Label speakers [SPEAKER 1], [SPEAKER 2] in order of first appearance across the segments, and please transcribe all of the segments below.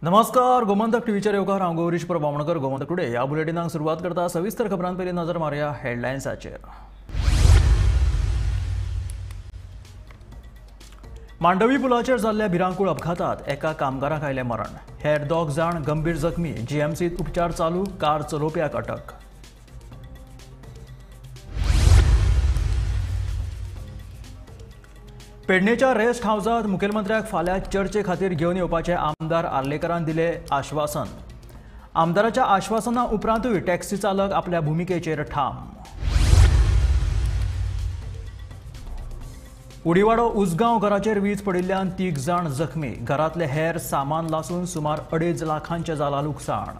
[SPEAKER 1] नमस्कार, गोमंतक टीव्हीच्या येवकार हांव गौरीश प्रभावणकर. गोमंतक टुडे ह्या बुलेटिनाक सुरवात करता. सविस्तर खबरांत पयलीं नजर मारया हेडलायन्साचेर. मांडवी पुलाचेर जाल्ल्या भिरांकूळ अपघातात एका कामगाराक आयलें मरण. हेर 2 जाण गंभीर जखमी. जीएमसीत उपचार चालू. कार चलोवप्याक अटक. पेडणेच्या रेस्ट हाऊसात मुखेलमंत्र्याक फाल्यां चर्चे खातीर घेवन येवपाचे आमदार आर्लेकरान दिले आश्वासन. आमदाराच्या आश्वासना उपरांतूय टॅक्सी चालक आपल्या भुमिकेचेर ठाम. उडीवाडो उसगांव घराचेर वीज पडिल्ल्यान 3 जाण जखमी. घरातले हेर सामान लासून सुमार 2.5 लाखांचे जाला लुकसाण.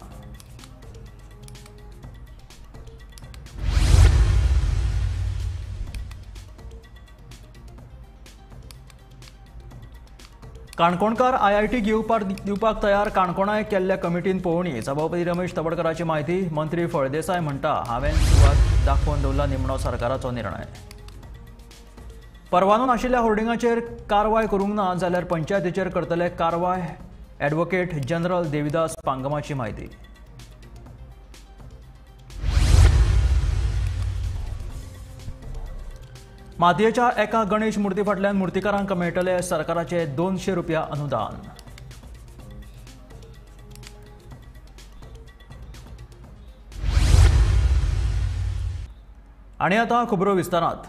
[SPEAKER 1] काणकोणकार आयआयटी दिवपाक तयार. काणकोणाय केल्ल्या कमिटीन पळोवणी. सभापती रमेश तवडकराची म्हायती. मंत्री फळदेसाय म्हणटा, हांवें सुवात दाखोवन दवरला निमणो सरकाराचो निर्णय. परवानो नाशिल्ल्या होर्डिंगाचेर कारवाय करूंक ना जाल्यार पंचायतीचेर करतले कारवाय. ॲडव्होकेट जनरल देविदास पांगमाची म्हायती. मातयेच्या एका गणेश मुर्ती फाटल्यान मुर्तीकारांक मेळटले सरकाराचे 200 रुपया अनुदान. आनी आतां खबरो विस्तारांत.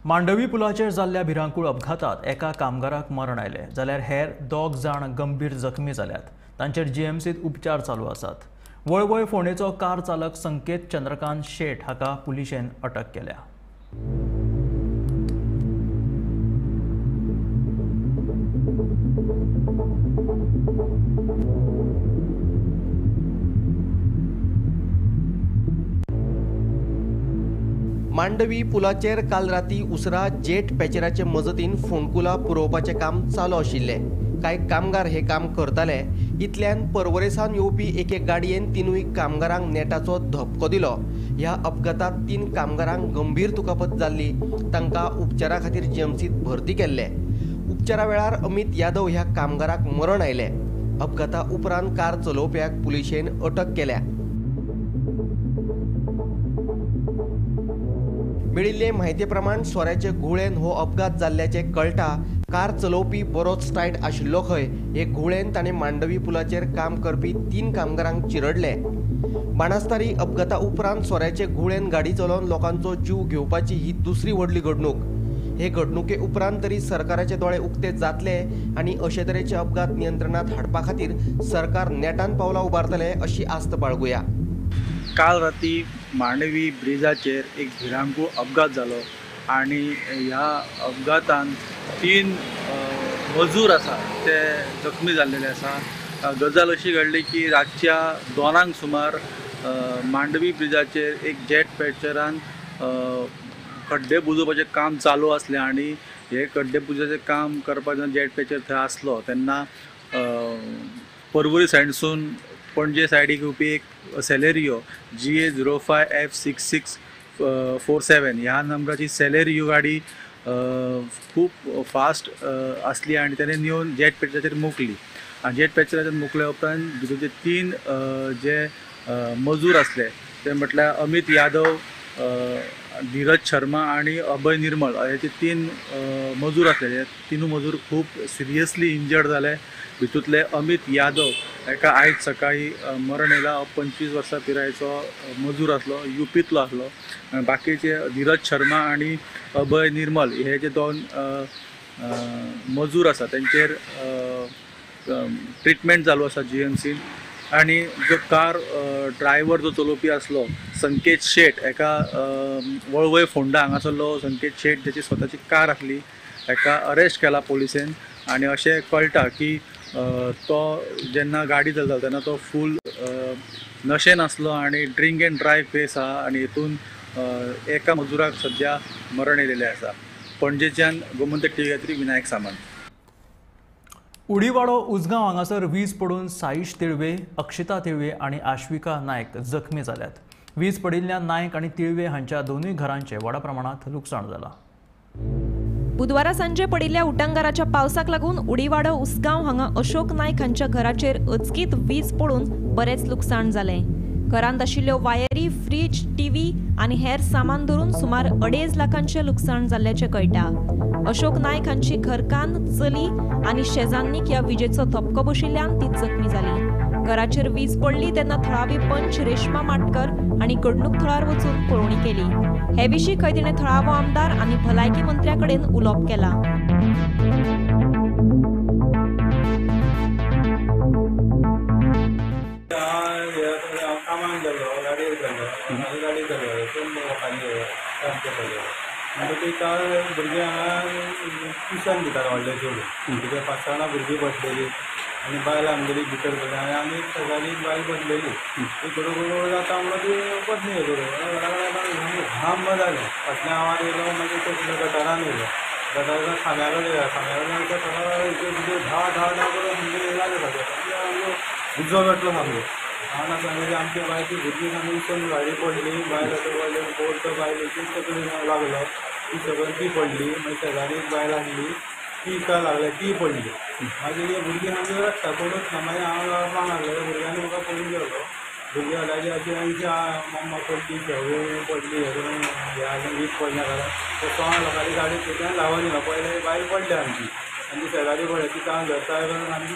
[SPEAKER 1] मांडवी पुलाचेर जाल्ल्या भिरांकूळ अपघातात एका कामगाराक मरण आयलें जाल्यार हेर 2 जाण गंभीर जखमी जाल्यात. तांचेर जीएमसीत उपचार चालू आसात. वळवय फोंडेचो कार चालक संकेत चंद्रकांत शेट हाका पुलिशेन अटक केल्या.
[SPEAKER 2] मांडवी पुलाचेर काल राती उसरा जेट पॅचराचे मजतीन फोंडकुला पुरोवपाचें काम चालू आशिल्लें. कांय कामगार हे काम करताले. इतल्यान पर्वरेसान येवपी एके गाडयेन 3 कामगारांक नेटाचो धपको दिलो. ह्या अपघातात 3 कामगारांक गंभीर दुखापत जाल्ली. तांकां उपचारा खातीर जीएमसीत भरती केल्ले. उपचारा वेळार अमित यादव ह्या कामगाराक मरण आयलें. अपघाता उपरांत कार चलोवप्याक पुलिशेन अटक केल्या. मेळिल्ले म्हायती प्रमाण सोऱ्याचे घुवळेन हो अपघात जाल्ल्याचे कळटा. कार चलोवपी बरोच टायट आशिल्लो खंय. हे घुवळेन ताणें मांडवी पुलाचेर काम करपी 3 कामगारांक चिरडले. बाणास्तारी अपघाता उपरांत सोऱ्याचे घुवळेन गाडी चलोवन लोकांचो जीव घेवपाची ही दुसरी व्हडली घडणूक. हे घडणुके उपरांत तरी सरकाराचे दोळे उक्ते जातले आनी अशे तरेचे अपघात नियंत्रणात हाडपा खातीर सरकार नेटान पावलां उबारतले अशी आस्त बाळगुया.
[SPEAKER 3] काल राती मांडवी ब्रिजाचेर एक भिरांकूळ अपघात जालो आनी ह्या अपघातान 3 मजूर आसा ते जखमी जाल्लेले आसा. गजाल अशी घडली की रातच्या 2 सुमार मांडवी ब्रिजाचेर एक जेट पॅचरान खड्डे बुजोवपाचें काम चालू आसलें आनी हे खड्डे बुजोवपाचें काम करपाक जेन्ना जेट पॅचर थंय आसलो तेन्ना पर्वरी सायडसून पणजे सायडीक येवपी एक सेलेरियो GA05F6647 ह्या नंबराची सेलेरियो गाडी खूब फास्ट आसली आनी तेणें येवन जेट पॅचराचेर मुकली. आनी जेट पॅचराचेर मुकल्या उपरांत भितरचे 3 जे मजूर आसले ते म्हटल्यार अमित यादव, धीरज शर्मा आणि अभय निर्मल हे 3 मजूर आसले. 3 मजूर खूब सिरियसली इंजर्ड जाले. भितूतले अमित यादव एका आयज सकाळी मरण येयला. 25 वर्सां पिरायेचो मजूर आसलो, युपीतलो आसलो. बाकीचे धीरज शर्मा आणि अभय निर्मल हे जे 2 मजूर आसा तेंचेर ट्रिटमेंट चालू आसा जीएमसीन. आनी जो कार ड्रायव्हर जो चलोवपी आसलो संकेत शेट, एका वळवय फोंडा हांगासरलो संकेत शेट, त्याची स्वताची कार आसली, एका अरेस्ट केला पुलिसेन. आनी अशें कळटा की तो जेन्ना गाडी चलता तेन्ना तो फूल नशेन आसलो आनी ड्रिंक एंड ड्रायव्ह केस आहा आनी हितून एका मजुराक सद्या मरण येयलेलें आसा. पणजेच्यान गोमंतक टीव्ही खातीर विनायक सामंत.
[SPEAKER 1] उडीवाडो उसगांव हांगासर वीज पडून साईश तिळवे, अक्षिता तिळवे आनी आश्विका नायक जखमी जाल्यात. वीज पडिल्ल्यान नायक आनी तिळवे हांच्या 2 घरांचे व्हड प्रमाणात लुकसाण जालां.
[SPEAKER 4] बुधवारा सांजे पडिल्ल्या उटंगाराच्या पावसाक लागून उडीवाडो उसगांव हांगा अशोक नायक हांच्या घराचेर अचकीत वीज पडून बरेच लुकसाण जालें. घरांत आशिल्ल्यो वायरी, फ्रीज, टीव्ही आनी हेर सामान धरून सुमार 2.5 लाखांचे लुकसाण जाल्ल्याचें कळटा. अशोक नायक हांची घरकान्न, चली आनी शेजान्नीक ह्या विजेचो धपको बशिल्ल्यान ती जखमी जाली. घराचेर वीज पडली तेन्ना थळावी पंच रेश्मा माटकर हांणी घडणूक थळार वचून पळोवणी केली. हे विशीं खंय तिणें थळावो आमदार आनी भलायकी मंत्र्या कडेन उलोवप केलां.
[SPEAKER 5] कामाक गेलो, गाडयेर गेलो, गाडी गेलो, लोकांनी आनी ते काळ भुरगीं हांगा ट्युशन दिताले व्हडले चेडूं. कित्याक 5 जाणां भुरगीं बसलेलीं आनी बायल आमगेली भितर बसली आनी आनी शेजारी बायल बसलेली. ती गडगड जाता म्हणून ती बसली हे करून घाम जालें. फाटल्यान आवाज येयलो, मागीर तो गटारान येयलो. गटारान खांब्या कडेन येयला. खांब्या कडल्यान धा करून येयलाले सगळे उजो पेटलो सामको. हांव सांगलें आमचे बायची भुरगीं सामकी इसून भायर पडली. बायल पडली, बोर्ड बायलेची सगळी लागलो. ती सगळी ती पडली. मागीर शेजारी एक बायल आसली ती का लागली, ती पडली. मागीर हे भुरगीं सामकी रडटा, पडूच ना. मागीर हांव रावपाक लागलो. भुरग्यांनी म्हाका पळोवन गेलो. भुरगीं जाल्यार अशी आमची मम्मा पडली, शेवळी पडली, हे करून हे आजून वीज पडल्या कारण ते 6 लोकांनी गाडी सुद्दां लावून ना. पयले बायल पडली आमची आनी ती शेजारी पडली. ती काम धरता करून आमची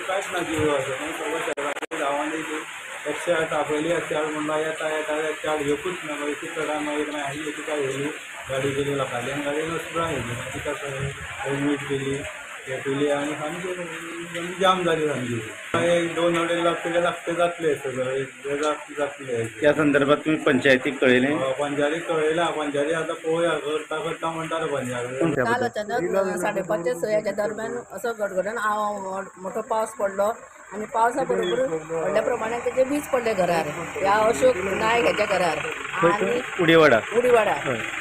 [SPEAKER 5] कांयच ना जिव असो. मागीर सगळं शेजारी धांवून येयली. 108 आपयली. 108 म्हणटा येता 108 येवपूच ना. मागीर ती चडान मागीर हाडली. तिका येयली, गाडी गेली लोकांनी आनी गाडयेन वचपाक येयली. तिका हेल्मेट केली, हे केली आनी सामकी जाम जाली सामकी. एक 2-2.5 लाख लागते जातले सगळे जातले.
[SPEAKER 6] त्या संदर्भात तुम्ही पंचायतीक कळयलें?
[SPEAKER 5] पंचायतीक कळयलां. पंचायती आतां पळोवया करता म्हणटाले पंचायती.
[SPEAKER 7] काल अचानक 5:30 ते 6 दरम्यान असो गडगडून मोठो पावस पडलो आणि पावसा बरोबर व्हडल्या प्रमाणात तेजे वीज पडले घरार, ह्या अशोक नायक हेच्या घरार आणि
[SPEAKER 6] उडीवाडा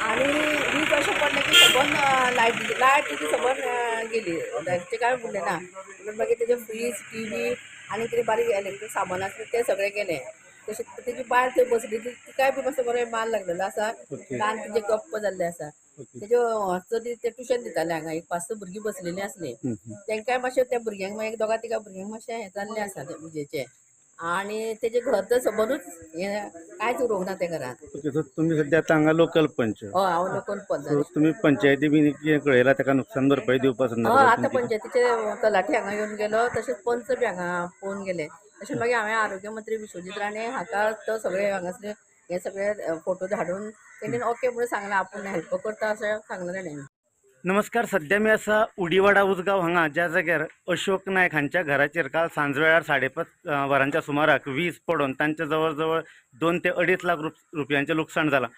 [SPEAKER 7] आणि वीज अशें पडलें की सबन लायट तेजी सबन गेली. लायटीचें कांय उरलें ना. मागीर तेजे फ्रीज, टीव्ही आणि कितें बारीक इलेक्ट्रीक सामान आसलें तें सगळें गेलें. तशेंच तेजी बायल थंय बसली तिकाय बी मातसो बरो माल लागलेलो आसा. कान तिजे गप्प जाल्ले आसा. तेजे चली ते ट्युशन दिताले हांगा. एक 5-6 भुरगीं बसलेलीं आसलीं. तेंकाय मातशें त्या भुरग्यांक मागीर 2-3 भुरग्यांक मातशें हें जाल्लें आसा ते विजेचें. आणि तेजे घर तर सबनूच हें कांयच उरोंक ना त्या घरांत.
[SPEAKER 6] तुम्ही सध्या हांगा लोकल पंच?
[SPEAKER 7] हय, हांव लोकल पंच.
[SPEAKER 6] तुम्ही पंचायती बी कितें कळयलां ताका नुकसान भरपाई दिवपा संदर्भात?
[SPEAKER 7] आतां पंचायतीचे तलाठी हांगा येवन गेलो, तशेंच पंच बी हांगा पळोवन गेले. तशें मागीर हांवें आरोग्य मंत्री विश्वजीत राणे हाका तो सगळे हांगासले हे सगळे फोटो धाडून तेणेन ओके म्हणून सांगलां आपूण हेल्प करता अशें सांगलें ताणें.
[SPEAKER 6] नमस्कार. सध्या मी असा उडीवाडा उसगांव हांगा ज्या जाग्यार अशोक नायक हांच्या घराचेर काल सांजवेळार 5:30 वरांच्या सुमाराक वीज पडून तांचे जवळ जवळ 2 ते 2.5 लाख रुपयांचें लुकसाण जालां.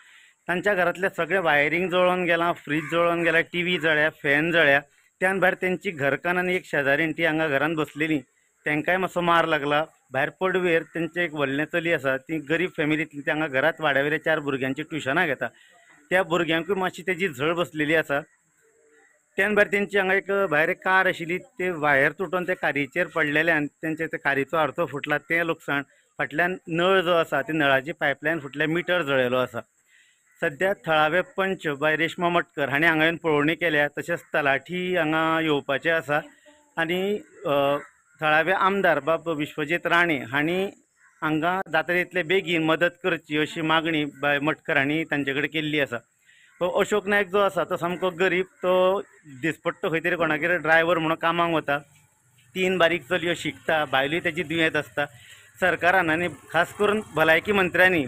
[SPEAKER 6] तांच्या घरातले सगळे वायरींग जळोवन गेलां, फ्रीज जळोवन गेला, टीव्ही जळ्या, फॅन जळ्या. त्यान भायर तेंची घरकान्न आनी एक शेजारीण ती हांगा घरान बसलेली, तेंकाय मातसो मार लागला. भायर पडवेर तेंचें एक व्हडलें चली आसा, ती गरीब फॅमिलींतली. ती हांगा घरांत वाड्यावयल्या 4 भुरग्यांची ट्युशनां घेता. त्या भुरग्यांकूय मातशी तेजी झळ बसलेली आसा. त्यान भायर तेंची हांगा एक भायर एक कार आशिल्ली, ते वायर तुटून ते कारीचेर पडलेल्यान तेंचे ते कारीचो आरतो फुटला, तें लुकसाण. फाटल्यान नळ जो आसा ती नळाची पायपलायन फुटल्या, मिटर जळयलो आसा. सध्या थळावे पंच बाय रेश्मा मटकर हांणी हांगा येवन पळोवणी केल्या. तशेंच तलाठी हांगा येवपाचे आसा आनी थळावे आमदार बाब विश्वजीत राणे हांणी हांगा जाता तितले बेगीन मदत करची अशी मागणी बाय मटकर हांणी तांचे कडेन केल्ली आसा. तो अशोक नायक जो आसा तो सामको गरीब, तो दिसपट्टो खंय तरी कोणागेर ड्रायव्हर म्हणून कामाक वता. 3 बारीक चलयो शिकता, बायलूय तेजी दुयेंत आसता. सरकारान आनी खास करून भलायकी मंत्र्यांनी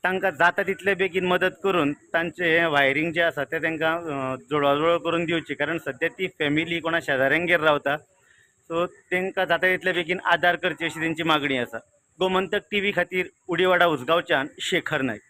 [SPEAKER 6] तांकां जाता तितले बेगीन मदत करून तांचें हें वायरींग जें आसा तें तांकां जुळवाजुळव करून दिवची. कारण सद्या ती फॅमिली कोणा शेजाऱ्यांगेर रावता, सो तांकां जाता तितले बेगीन आदार करची अशी तेंची मागणी आसा. गोमंतक टीव्ही खातीर उडीवाडा उसगांवच्यान शेखर नायक.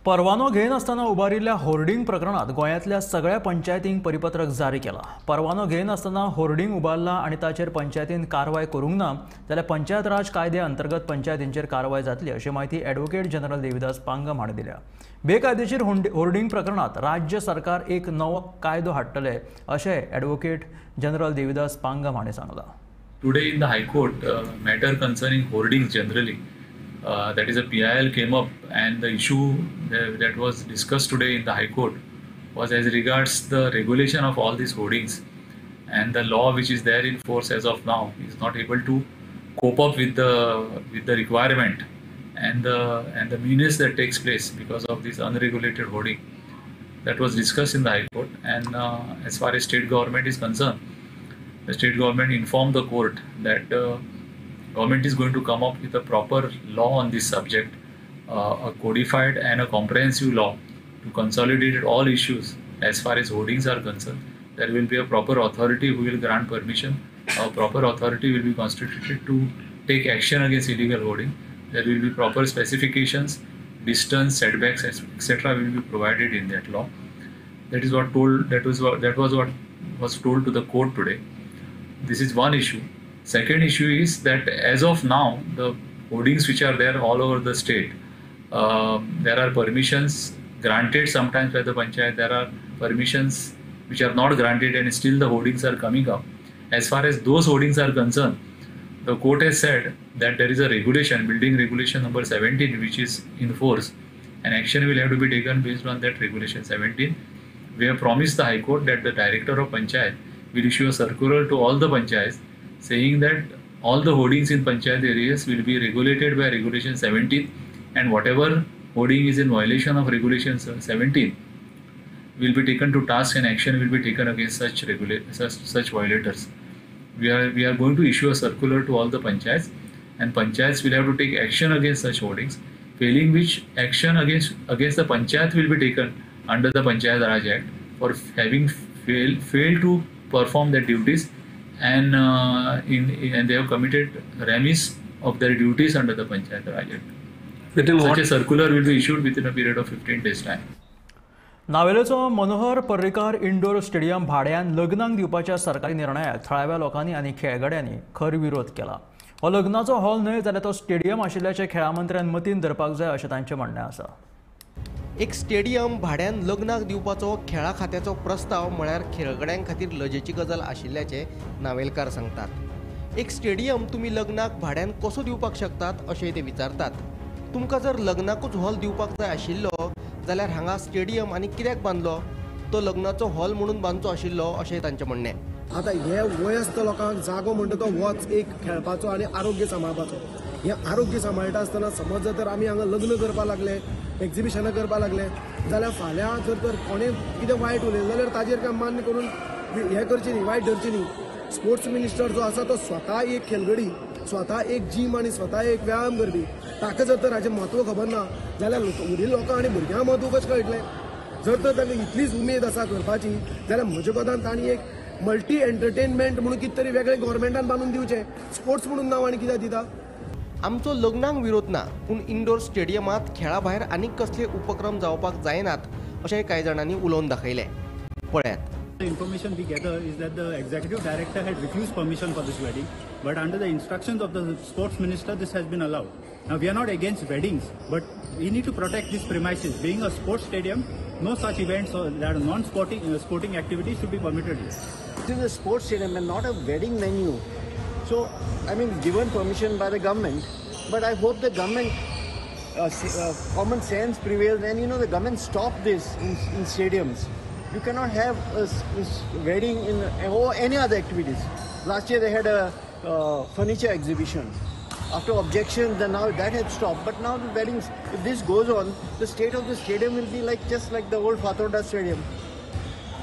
[SPEAKER 1] परवानो घेयनासतना उबारिल्ल्या होर्डिंग प्रकरणात गोंयांतल्या सगळ्या पंचायतींक परिपत्रक जारी केलां. परवानो घेयनासतना होर्डिंग उबारला आनी ताचेर पंचायतीन कारवाय करूंक ना जाल्यार पंचायत राज कायद्या अंतर्गत पंचायतींचेर कारवाय जातली अशी माहिती ॲडव्होकेट जनरल देविदास पांगम हांणी दिल्या. बेकायदेशीर होर्डिंग प्रकरणात राज्य सरकार एक नवो कायदो हाडटले अशें ॲडव्होकेट जनरल देविदास पांगम हांणी सांगलां.
[SPEAKER 8] Today in the High Court, matter concerning hoardings generally, that is a PIL came up, and the issue that was discussed today in the High Court was as regards the regulation of all these hoardings, and the law which is there in force as of now is not able to cope up with the requirement and the menace that takes place because of this unregulated hoarding. That was discussed in the High Court, and as far as state government is concerned, the state government informed the court that government is going to come up with a proper law on this subject, a codified and a comprehensive law to consolidate all issues as far as hoardings are concerned. There will be a proper authority who will grant permission. A proper authority will be constituted to take action against illegal hoarding. There will be proper specifications, distance, setbacks, etc. will be provided in that law. That is what told. That was what was told to the court today. This is one issue. Second issue is that as of now, the hoardings which are there all over the state, there are permissions granted sometimes by the panchayat. There are permissions which are not granted, and still the hoardings are coming up. As far as those hoardings are concerned, the court has said that there is a regulation, building regulation number 17, which is in force, and action will have to be taken based on that regulation 17. We have promised the High Court that the director of panchayat will issue a circular to all the panchayats saying that all the hoardings in panchayat areas will be regulated by regulation 17, and whatever hoarding is in violation of regulation 17 will be taken to task, and action will be taken against such violators. We are going to issue a circular to all the panchayats, and panchayats will have to take action against such hoardings, failing which action against the panchayat will be taken under the Panchayat Raj Act for having failed to perform their duties, and they have committed remiss of their duties under the Panchayat Raj Act. Such a circular will be issued within a period of 15 days time.
[SPEAKER 1] नावेलेचो Manohar Parrikar indoor stadium भाड्यान लग्नाक दिवपाच्या सरकारी निर्णयाक थळाव्या लोकांनी आनी खेळगड्यांनी खर विरोध केला. हो लग्नाचो हॉल न्हय जाल्यार तो स्टेडियम आशिल्ल्याचे खेळा मंत्र्यान मतीन धरपाक जाय अशें तांचें म्हणणें आसा.
[SPEAKER 2] एक स्टेडियम भाड्यान लग्नाक दिवपाचो खेळा खात्याचो प्रस्ताव म्हळ्यार खेळगड्यां खातीर लजेची गजाल आशिल्ल्याचे नावेलकार सांगतात. एक स्टेडियम तुमी लग्नाक भाड्यान कसो दिवपाक शकतात अशेंय ते विचारतात. तुमकां जर लग्नाकूच हॉल दिवपाक जाय आशिल्लो जाल्यार हांगा स्टेडियम आनी कित्याक बांदलो? तो लग्नाचो हॉल म्हणून बांदचो आशिल्लो अशेंय तांचें म्हणणें.
[SPEAKER 9] आतां हे वयस्क लोकांक जागो म्हणटा तो होच एक खेळपाचो आनी आरोग्य सांबाळपाचो. हे आरोग्य सांबाळटा आसतना समज जर आमी हांगा लग्न करपाक लागले, एक्झिबिशनां करपाक लागले जाल्यार फाल्यां जर तर कोणें कितें वायट उलयलें जाल्यार ताजेर काय मान्य करून हें करचें न्ही, वायट धरचें न्ही. स्पोर्ट्स मिनिस्टर जो आसा तो स्वता एक खेळगडी, स्वता एक जीम आनी स्वता एक व्यायाम करपी, ताका जर तर हाचें म्हत्व खबर ना जाल्यार उरिल्ल्या लोकांक आनी भुरग्यांक म्हत्व कशें कळटलें? जर तर ताका इतलीच उमेद आसा करपाची जाल्यार म्हज्या कोतान तांणी एक मल्टी एंटरटेनमेंट म्हणून कितें तरी वेगळें गोव्हर्मेंटान बांदून दिवचें. स्पोर्ट्स म्हणून नांव आनी कित्याक दिता?
[SPEAKER 2] आमचो लग्नाक विरोध ना, पूण इंडोर स्टेडियमांत खेळा भायर आनीक कसले उपक्रम जावपाक जायनात अशेंय कांय जाणांनी उलोवन दाखयलें. पळयात.
[SPEAKER 5] The information we gather is that the executive director had refused permission for this wedding, but under the instructions of the sports minister, this has been allowed. Now, we are not against weddings, but we need to protect these premises. Being a sports stadium, no such events or that sporting activities should be permitted here.
[SPEAKER 10] This is a sports stadium and not a wedding venue. So, I mean, given permission by the government, but I hope the government, common sense prevails, and the government stop this in stadiums. You cannot have a wedding or any other activities. Last year they had a furniture exhibition. After objections, then now that had stopped. But now the weddings, if this goes on, the state of the stadium will be just like the old Fatorda Stadium.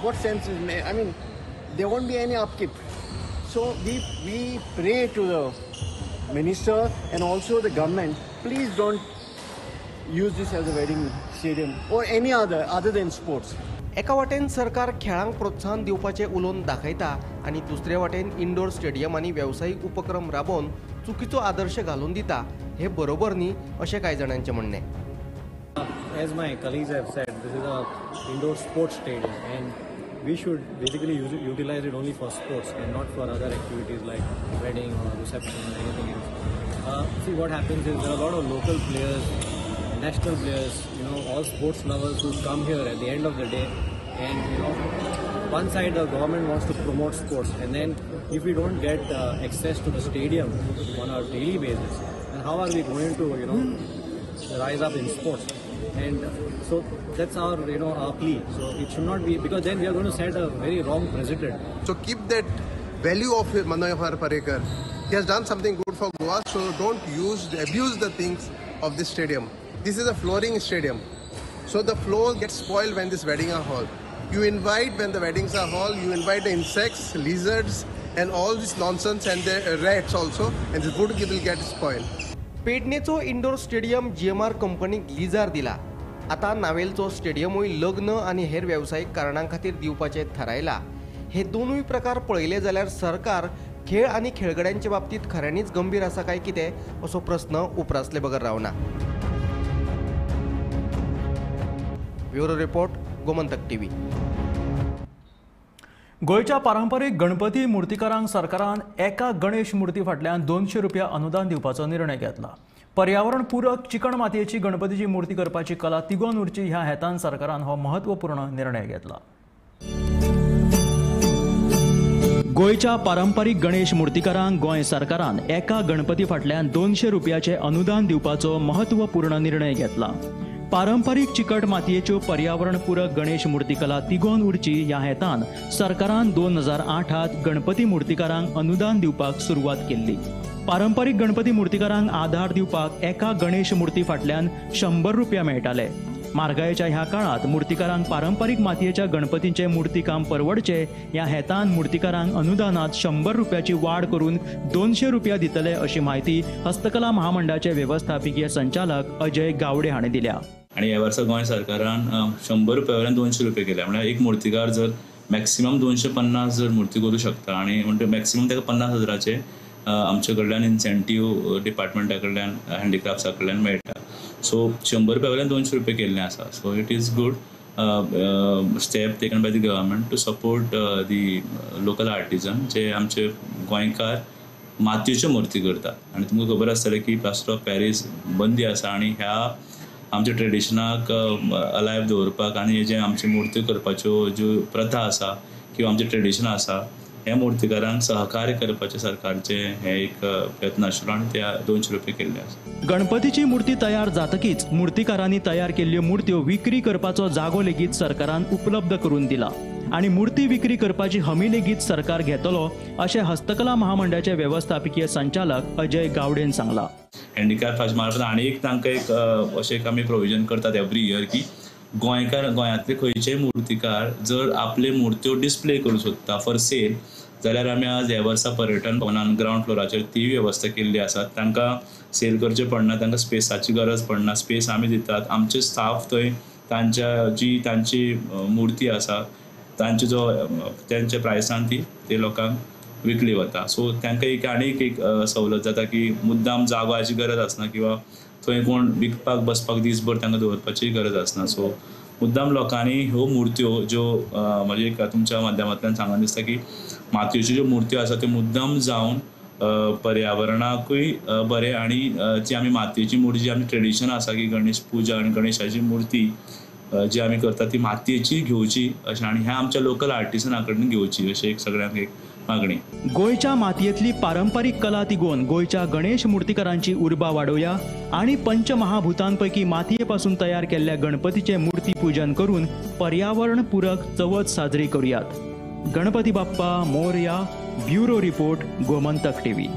[SPEAKER 10] What sense is made? I mean, there won't be any upkeep. So we pray to the minister and also the government, please don't use this as a wedding stadium or any other than sports.
[SPEAKER 2] एका वाटेन सरकार खेळांक प्रोत्साहन दिवपाचें उलोवन दाखयता आनी दुसरे वाटेन इंडोर स्टेडियम आनी वेवसायीक उपक्रम राबोवन चुकीचो आदर्श घालून दिता हे बरोबर न्ही अशें कांय जाणांचें म्हणणें.
[SPEAKER 11] As my colleagues have said, this is a indoor sports stadium and we should basically utilize it only for sports and not for other activities like wedding or reception or anything else. See, what happens is there are a lot of local players, national players, all sports lovers who come here at the end of the day, and one side the government wants to promote sports, and then if we don't get access to the stadium on a daily basis, then how are we going to rise up in sports. And so that's our our plea. So it should not be, because then we are going to set a very wrong precedent.
[SPEAKER 9] So keep that value of Manohar Parrikar. He has done something good for Goa, so don't abuse the things of this stadium. This is a flooring stadium, so the floor gets spoiled when this wedding are hall. You invite, when the weddings are hall, you invite the insects, lizards, and all this nonsense, and the rats also, and the food will get spoiled.
[SPEAKER 2] पेडणेचो indoor stadium GMR कंपनीक लिजार दिला. आता नावेलचो स्टेडियमूय लग्न आनी हेर व्यावसायिक कारणां खातीर दिवपाचें थारायला. हे दोनूय प्रकार पळयले जाल्यार सरकार खेळ आनी खेळगड्यांच्या बाबतीत खऱ्यांनीच गंभीर आसा काय कितें असो प्रस्न उपरासले बगर रावना. Bureau report, Gomantak TV.
[SPEAKER 1] गोयच्या पारंपारीक गणपती मुर्तीकारांक सरकारान एका गणेश मुर्ती फाटल्यान 200 रुपया अनुदान दिवपाचो निर्णय घेतला. पर्यावरण पूरक चिकण मातयेची गणपतीची मुर्ती करपाची कला तिगोवन उरची ह्या हेतान सरकारान हो महत्वपूर्ण निर्णय घेतला. गोयच्या पारंपारीक गणेश मुर्तीकारांक गोंय सरकारान एका गणपती फाटल्यान 200 रुपयाचे अनुदान दिवपाचो महत्वपूर्ण निर्णय घेतला. पारंपारीक चिकट मातयेच्यो पर्यावरणपूरक गणेश मुर्तीकला तिगोवन उरची ह्या हेतान सरकारान 2008 गणपती मुर्तीकारांक अनुदान दिवपाक सुरवात केल्ली. पारंपारीक गणपती मुर्तीकारांक आधार दिवपाक एका गणेश मुर्ती फाटल्यान 100 रुपया मेळटाले. म्हारगायेच्या ह्या काळात मुर्तीकारांक पारंपारीक मातयेच्या गणपतींचे मुर्तीकाम परवडचे ह्या हेतान मुर्तीकारांक अनुदानात 100 रुपयाची वाड करून 200 रुपया दितले अशी माहिती हस्तकला महामंडळाचे व्यवस्थापकीय संचालक अजय गावडे हांणी दिल्या.
[SPEAKER 12] आणि ह्या वर्सा गोंय सरकारान 100 रुपया वयल्यान 200 रुपया केल्या. म्हणजे एक मुर्तीकार जर मॅक्सिमम 250 जर मुर्ती करूं शकता आणि म्हणजे मॅक्सिमम ताका 50,000चे आमचे कडल्यान इन्सेंटीव डिपार्टमेंटा कडल्यान हँडीक्राफ्ट्सा कडल्यान मेळटा. सो 100 रुपया वयल्यान 200 रुपया केल्लें आसा. So it is good step taken by the government to support the local artisan जे आमचे गोंयकार मातयेच्यो मुर्ती करतात. आनी तुमकां खबर आसतलें की प्लास्टर ऑफ पॅरीस बंदी आसा आनी ह्या आमच्या ट्रेडिशनाक अलायव दवरपाक आनी जे आमचे मुर्त्यो करपाच्यो ज्यो प्रथा आसा किंवा आमचे ट्रेडिशन आसा ह्या मुर्तीकारांक सहकार्य करपाचे सरकारचे हे एक प्रयत्न आशिल्लो आनी ते 200 रुपया केल्ले आसा.
[SPEAKER 1] गणपतीची मुर्ती तयार जातकीच मुर्तीकारांनी तयार केल्ल्यो मुर्त्यो विक्री करपाचो जागो लेगीत सरकारान उपलब्ध करून दिला आणि मूर्ती विक्री करपाची हमी लेगीत सरकार घेतलो अशें हस्तकला महामंडळाचे व्यवस्थापकीय संचालक अजय गावडेन सांगला.
[SPEAKER 12] हँडीक्राफ्ट मार्फत आनी एक तांकां एक अशें आमी प्रोविजन करतात एवरी इयर की गोंयांतले खंयचेय मुर्तीकार जर आपले मुर्त्यो डिस्प्ले करूंक सोदता फॉर सेल जाल्यार आमी आज ह्या वर्सा पर्यटन भवनान ग्रावंड फ्लोराचेर ती वेवस्था केल्ली आसा. तांकां सेल करचें पडना, तांकां स्पेसाची गरज पडना. स्पेस आमी दितात. आमचे स्टाफ थंय तांची मुर्ती आसा त्यांच्या प्रायसान ते लोकांक विकली वता. सो तांकां एक आनीक एक सवलत जाता की मुद्दाम जागोची गरज आसना किंवा थंय कोण विकपाक बसपाक दिसभर तांकां दवरपाची गरज आसना. सो मुद्दाम लोकांनी ह्यो मुर्त्यो ज्यो म्हणजे तुमच्या माध्यमांतल्यान सांगून दिसता की मातयेच्यो ज्यो मुर्त्यो आसा त्यो मुद्दाम जावन पर्यावरणाकूय बरें आनी जी आमी मातयेची मुर्ती जी आमी ट्रेडिशन आसा की गणेश पुजा आनी गणेशाची मुर्ती जी आमी करता ती मातयेची घेवची अशें आनी ह्या आमच्या लोकल आर्टिसना कडल्यान घेवची अशें एक सगळ्यांक एक मागणी.
[SPEAKER 1] गोयच्या मातयेंतली पारंपारीक कला तिगोवन गोयच्या गणेश मुर्तीकारांची उर्बा वाडोवया आणि पंचमहाभूतांपैकी मातयेपासून तयार केल्ल्या गणपतीचे मूर्ती पूजन करून पर्यावरण पूरक चवथ साजरी करूयात. Ganpati Bappa Morya. Bureau report, Gomantak TV.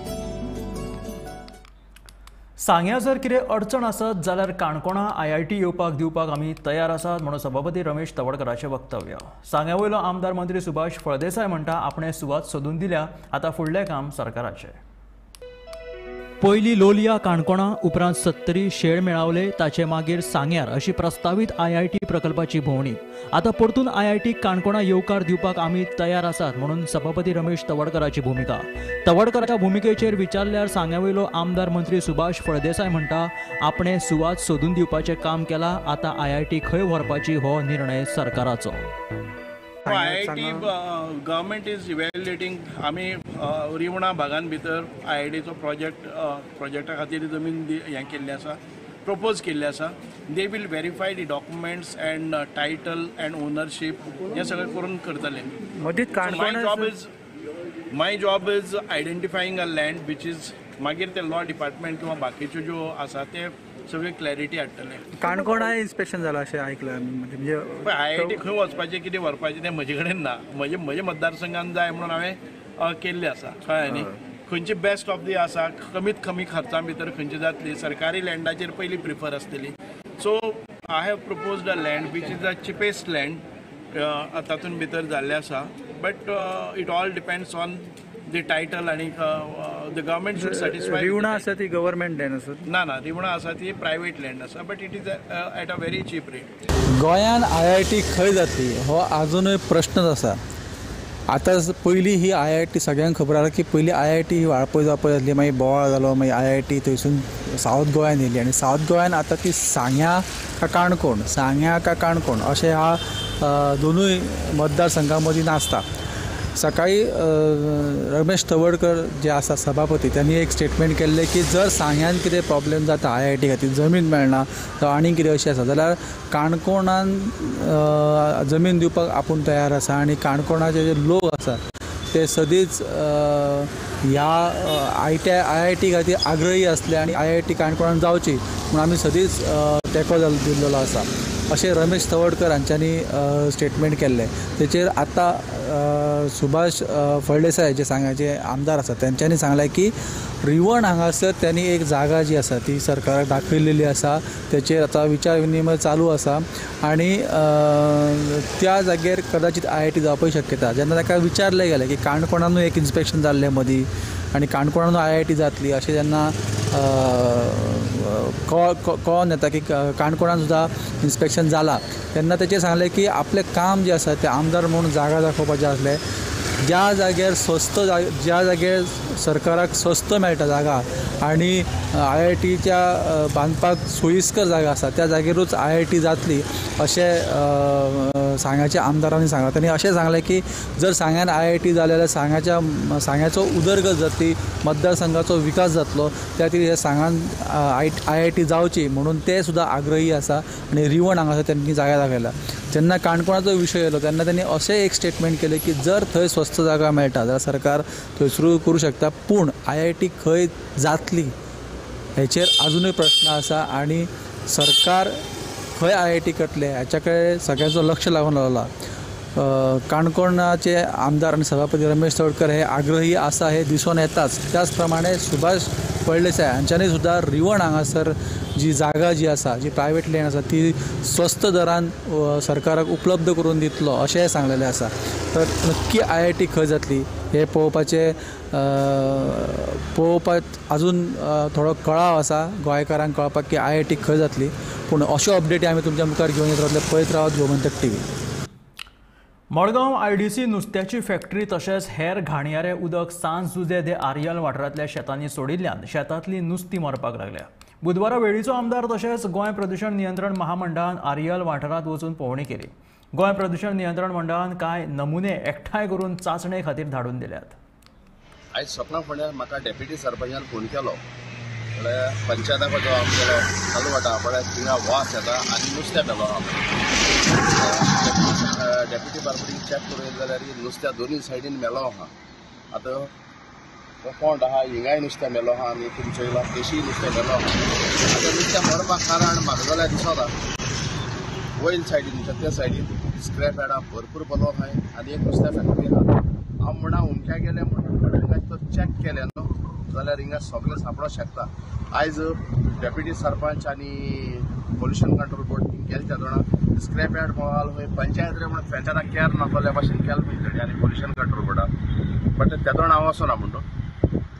[SPEAKER 1] सांग्या जर कितें अडचण आसत जाल्यार काणकोणा IIT येवपाक दिवपाक आमी तयार आसात म्हणून सभापती रमेश तवडकराचें वक्तव्य. सांग्या वयलो आमदार मंत्री सुभाष फळदेसाय म्हणटा आपणे सुवात सोदून दिल्या, आतां फुडलें काम सरकाराचें. पयलीं लोलया काणकोणा उपरांत 70 शेड मेळावले, ताचे मागीर सांग्यार अशी प्रस्तावित IIT प्रकल्पाची भोंवडी. आतां परतून IIT काणकोणा येवकार दिवपाक आमी तयार आसात म्हणून सभापती रमेश तवडकराची भुमिका. तवडकराच्या भुमिकेचेर विचारल्यार सांग्या वयलो आमदार मंत्री सुभाष फळदेसाय म्हणटा आपणे सुवात सोदून दिवपाचें काम केलां, आतां IIT खंय व्हरपाची हो निर्णय सरकाराचो.
[SPEAKER 13] IIT government is evaluating. आमी रिवणा भागान भितर IITचो प्रोजेक्टा खातीर जमीन हें केल्ली आसा, प्रपोज केल्ली आसा. They will verify the documents and title and ownership हें सगळें करून करतले. My job is identifying a land which is मागीर ते लॉ डिपार्टमेंट किंवा बाकीच्यो ज्यो आसा ते सगळी क्लॅरिटी हाडटले.
[SPEAKER 3] काणकोणाय इन्स्पेक्शन जालां अशें आयकलां आमी. म्हणजे
[SPEAKER 13] IIT खंय वचपाचें कितें व्हरपाचें तें म्हजे कडेन ना. म्हजे मतदारसंघान जाय म्हणून हांवें केल्लें आसा. कळ्ळें न्ही. खंयची बेस्ट ऑफ दी आसा, कमीत कमी खर्चा भितर खंयची जातली, सरकारी लँडाचेर पयली प्रिफर आसतली. So I have proposed a land which is the cheapest land तातूंत भितर जाल्लें आसा. But it all depends on the title आनी the government should satisfy.
[SPEAKER 3] Rivona आसा ती गव्हर्मेंट लँड आसा?
[SPEAKER 13] ना रिवणा आसा ती प्रायवेट लँड आसा. But it is at a very cheap rate.
[SPEAKER 14] गोंयान IIT खंय जातली हो आजुनूय प्रश्नच आसा. आतां पयलीं ही IIT सगळ्यांक खबर आसा की पयलीं IIT ही वाळपय जावपय जातली, मागीर बोवाळ जालो, मागीर IIT थंयसून सावथ गोंयान येयली आनी सावथ गोंयान आतां ती सांग्या का काणकोण अशें ह्या दोनूय मतदारसंघां मदीं नासता. सकाळी रमेश तवडकर जे आसा सभापती त्यांनी एक स्टेटमेंट केल्लें की जर सांग्यान कितें प्रॉब्लेम जाता IIT खातीर, जमीन मेळना जावं आनी कितें अशें आसा जाल्यार काणकोणान जमीन दिवपाक आपूण तयार आसा आनी काणकोणाचे जे लोक आसा ते सदींच ह्या IIT खातीर आग्रही आसले आनी IIT काणकोणान जावची म्हणून आमी सदींच तेंको दिल्लो आसा अशें रमेश तवडकर हांच्यांनी स्टेटमेंट केल्लें. तेचेर आतां सुभाष फळदेसाय जे सांग्याचे आमदार आसा तेंच्यांनी सांगलें की रिवण हांगासर त्यांनी एक जागा जी आसा ती सरकाराक दाखयलेली आसा. तेचेर आतां विचार विनिमय चालू आसा आनी त्या जाग्यार कदाचित IIT जावपाची शक्यता. जेन्ना ताका विचारलें गेलें की काणकोणानूय एक इन्स्पेक्शन जाल्लें मदीं आनी काणकोणानूय IIT जातली अशें जेन्ना कळोन येता की काणकोणान सुद्दां इन्स्पेक्शन जालां तेन्ना तेचेर सांगलें की आपलें काम जें आसा तें आमदार म्हणून जागा दाखोवपाचें आसलें. ज्या जाग्यार ज्या जाग्यार सरकाराक स्वस्त मेळटा जागा आनी IITच्या बांदपाक सोयीस्कर जागा आसा त्या जाग्यारूच IIT जातली अशें सांग्याच्या आमदारांनी सांगलां. त्यांनी अशें सांगलें की जर सांग्यान IIT जाल्यार सांग्याचो उदरगत जातली, मतदारसंघाचो विकास जातलो, त्या खातीर हे सांगान IIT जावची म्हणून ते सुद्दां आग्रही आसा आनी रिवण हांगासर त्यांनी जागा दाखयला. जेन्ना काणकोणाचो विशय येयलो तेन्ना त्यांनी अशें एक स्टेटमेंट केलें की जर थंय स्वस्त जागा मेळटा जाल्यार सरकार थंय सुरू करूं शकता, पूण IIT खंय जातली हेचेर आजुनूय प्रश्न आसा आनी सरकार खंय IIT करतले हाच्या कडेन सगळ्यांचो लक्ष लागून रावला. काणकोणाचे आमदार आनी सभापती रमेश तवडकर हे आग्रही आसा हे दिसून येताच. त्याच प्रमाणे सुभाष फळदेसाय हांच्यांनी सुद्दां रिवण हांगासर जी जागा जी आसा, जी प्रायवेट लँड आसा ती स्वस्त दरान सरकाराक उपलब्ध करून दितलो अशेंय सांगलेलें आसा. तर नक्की IIT खंय जातली हे पळोवपाक अजून थोडो कळाव आसा गोंयकारांक कळपाक की IIT खंय जातली. पूण अश्यो अपडेटी आमी तुमच्या मुखार घेवन येत रावतले. पळयत रावत गोमंतक TV.
[SPEAKER 1] मडगांव IDC नुस्त्याची फॅक्टरी तशेंच हेर घाणयारे उदक सांज जुजे दे आर्यल वाठारांतल्या शेतांनी सोडिल्ल्यान शेतांतली नुस्तीं मरपाक लागल्या. बुधवारा वेळीचो आमदार तशेंच गोंय प्रदूषण नियंत्रण महामंडळान आर्यल वाठारांत वचून पळोवणी केली. गोंय प्रदूषण नियंत्रण मंडळान कांय नमुने एकठांय करून चांचणे खातीर धाडून दिल्यात.
[SPEAKER 15] आयज सकाळ फुडें म्हाका डेप्युटी सरपंचान फोन केलो म्हळ्यार पंचायताचो जो आमगेलो चालू वाटा म्हळ्यार थिंगा वास येता आनी नुस्तें मेलो आहा. डेप्युटी बार्बरींग चॅक करून जाल्यार नुस्त्या दोनूय सायडीन मेलो आहा. आतां पोंड आहा हिंगाय नुस्तें मेलो आहा आनी तुमच्या केशी नुस्तें मेलो आहा. आतां नुस्तें मरपाक कारण म्हाका जाल्यार दिसना वयर सायडीन त्या सायडीन स्क्रॅप यार्डां भरपूर बलो आहाय आनी एक नुस्त्या फॅक्टरी आहा. हांव म्हणा उमक्या गेले म्हणून हिंगा तो चॅक केले न्हू जाल्यार हिंगा सगळें सापडोंक शकता. आयज डेप्युटी सरपंच आनी पोल्युशन कंट्रोल बोर्ड गेले त्या दोना स्क्रॅप यार्ड मोवाल खंय पंचायत रे म्हणून फेंचारा केअर नासल्या भाशेन केलें खंय आनी पोल्युशन कंट्रोल बोर्डान बट त्या दोन हांव वचना म्हणटो.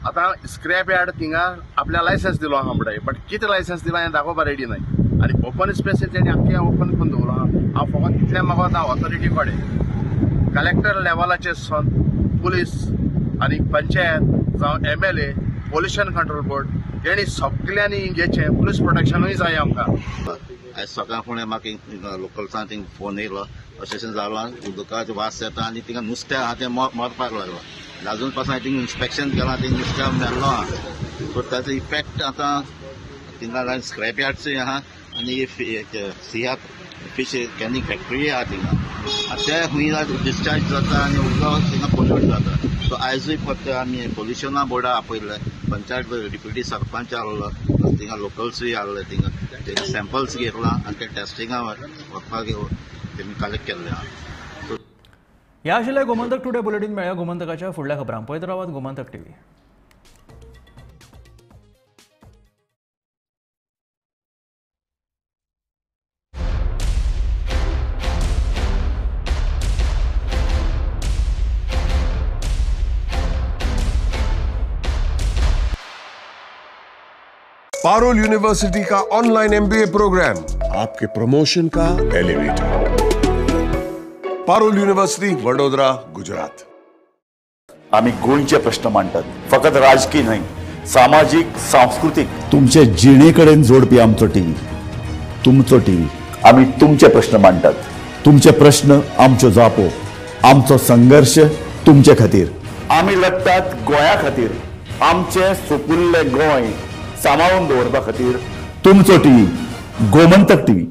[SPEAKER 15] आतां स्क्रॅप यार्ड थिंगा आपल्या लायसन्स दिलो आहा म्हणटाय बट कितें लायसन्स दिला हें दाखोवपा रेडी नाय. आनी ओपन स्पेसीस तेणी आख्खें ओपन करून दवरलो आहा. हांव फकत इतलें मागोता ऑथॉरिटी कडेन कलेक्टर लेवलाचेर सावन पुलीस आनी पंचायत जावं MLA पोल्युशन कंट्रोल बोर्ड तेणी सगळ्यांनी घेचें. पुलीस प्रोटेक्शनूय जाय आमकां.
[SPEAKER 16] आयज सकाळ फुडें म्हाका लोकल्सां थिंग फोन येयलो अशें जालो उदकाचो वास येता आनी थिंगा नुस्तें आहा तें मरपाक लागलो. अजून पासून हांवें थिंग इन्स्पेक्शन केलां थिंग नुस्तें मेल्लो आहा. सो ताचो इफेक्ट आतां थिंगा स्क्रॅप यार्ड्सूय आहा आनी सियाक फिश कॅनिंग फॅक्टरी आहा थिंगा. ते खंय डिस्चार्ज जाता आनी उदक थिंगा पोल्यूट जाता. सो आयजूय फक्त आमी पोल्युशना बोर्डा आपयले पंचायत डिप्युटी सरपंच आहलो थिंगा लोकल्सूय आहले थिंगा सॅम्पल्स घेतला आनी ते टेस्टिंगा वचपाक तेमी कलेक्ट केल्ले आहा.
[SPEAKER 1] ह्या आशिल्ले गोमंतक टुडे बुलेटिन. मेळ्या गोमंतकाच्या फुडल्या खबरांक. पळयत रावात गोमंतक टीव्ही.
[SPEAKER 17] पारुल यूनिवर्सिटी का ऑनलाइन MBA प्रोग्राम आपके प्रमोशन का एलिवेटर. पारुल यूनिवर्सिटी वडोदरा, गुजरात.
[SPEAKER 18] आम्ही गोंयचे प्रश्न मांडतात, फकत राजकीय नाही, सामाजिक सांस्कृतिक. तुमचे जिणेकडेन जोडपी आमचो टीव्ही, तुमचो टीव्ही. आम्ही तुमचे प्रश्न मांडतात, तुमचे प्रश्न आमच्यो जापो, आमचो संघर्ष तुमचे खातीर. आम्ही लढतात गोंया खातीर, आमचे सोपुल्ले गोंय सांबाळून दवरपा खातीर. तुमचो टीव्ही, गोमंतक टीव्ही.